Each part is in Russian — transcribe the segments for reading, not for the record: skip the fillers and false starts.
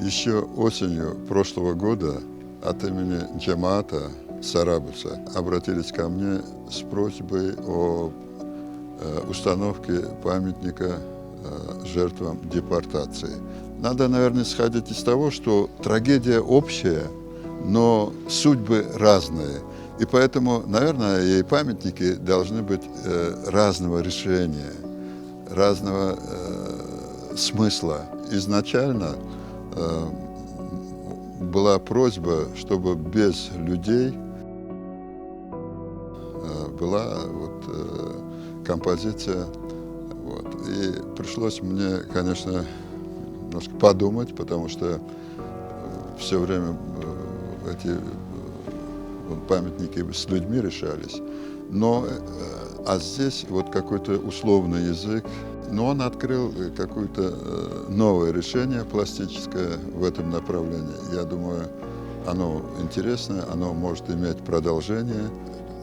Еще осенью прошлого года от имени Джамаата Сарабуса обратились ко мне с просьбой о установке памятника жертвам депортации. Надо, наверное, исходить из того, что трагедия общая, но судьбы разные. И поэтому, наверное, и памятники должны быть разного решения, разного смысла. Изначально была просьба, чтобы без людей была композиция. И пришлось мне, конечно, немножко подумать, потому что все время эти памятники с людьми решались. А здесь какой-то условный язык. Но он открыл какое-то новое решение пластическое в этом направлении. Я думаю, оно интересное, оно может иметь продолжение.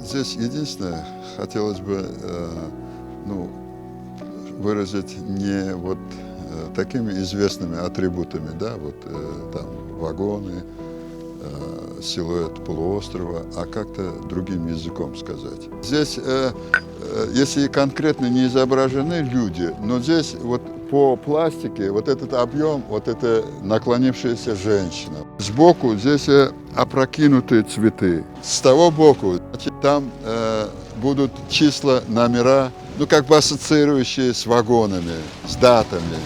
Здесь единственное, хотелось бы выразить не такими известными атрибутами, да, там вагоны, силуэт полуострова, а как-то другим языком сказать. Здесь, если конкретно не изображены люди, но здесь по пластике этот объем, это наклонившаяся женщина. Сбоку здесь опрокинутые цветы. С того боку, там будут числа, номера, как бы ассоциирующие с вагонами, с датами.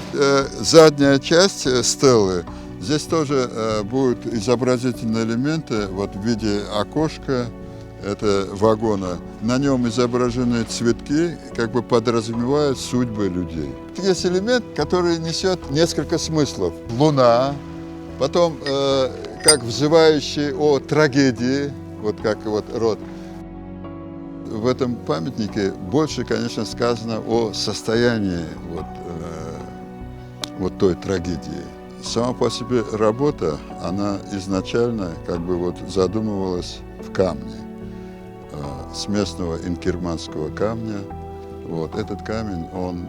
Задняя часть стелы, здесь тоже будут изобразительные элементы в виде окошка, это вагона. На нем изображены цветки, как бы подразумевают судьбы людей. Есть элемент, который несет несколько смыслов. Луна, потом как взывающий о трагедии, как род. В этом памятнике больше, конечно, сказано о состоянии той трагедии. Сама по себе работа, она изначально задумывалась в камне, с местного инкерманского камня. Этот камень, он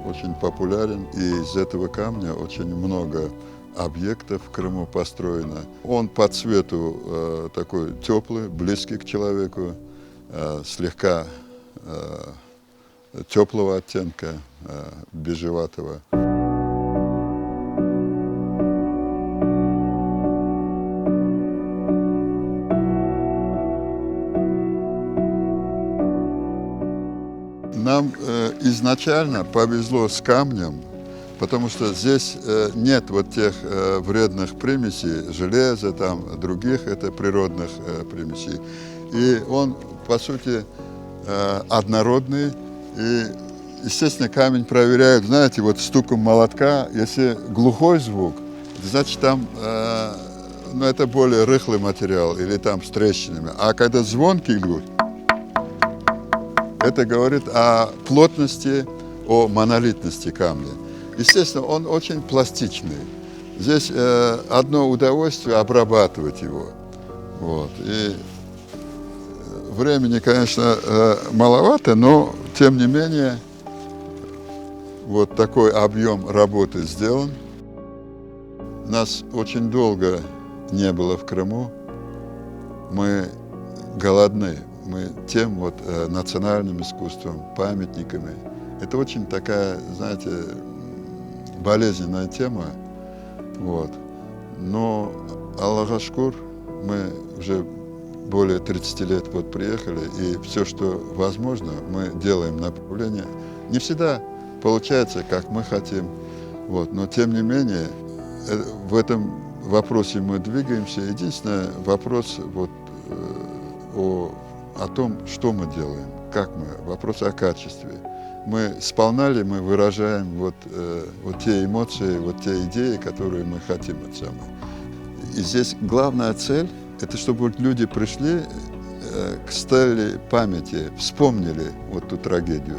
очень популярен, и из этого камня очень много объектов в Крыму построено. Он по цвету такой теплый, близкий к человеку, слегка теплого оттенка, бежеватого. Нам изначально повезло с камнем, потому что здесь нет тех вредных примесей, железа, других природных примесей. И он, по сути, однородный. И, естественно, камень проверяют, знаете, стуком молотка. Если глухой звук, значит, там это более рыхлый материал или там с трещинами. А когда звонкий звук, это говорит о плотности, о монолитности камня. Естественно, он очень пластичный. Здесь одно удовольствие обрабатывать его. И времени, конечно, маловато, но, тем не менее, такой объем работы сделан. Нас очень долго не было в Крыму. Мы голодны. Мы тем национальным искусством, памятниками. Это очень такая, знаете, болезненная тема. Но Аллаху шукр, мы уже более 30 лет приехали, и все, что возможно, мы делаем направление. Не всегда получается, как мы хотим, но тем не менее в этом вопросе мы двигаемся. Единственный вопрос о том, что мы делаем, как мы, вопрос о качестве. Мы сполна ли мы выражаем те эмоции, те идеи, которые мы хотим от самого. И здесь главная цель – это чтобы люди пришли к стеле памяти, вспомнили ту трагедию.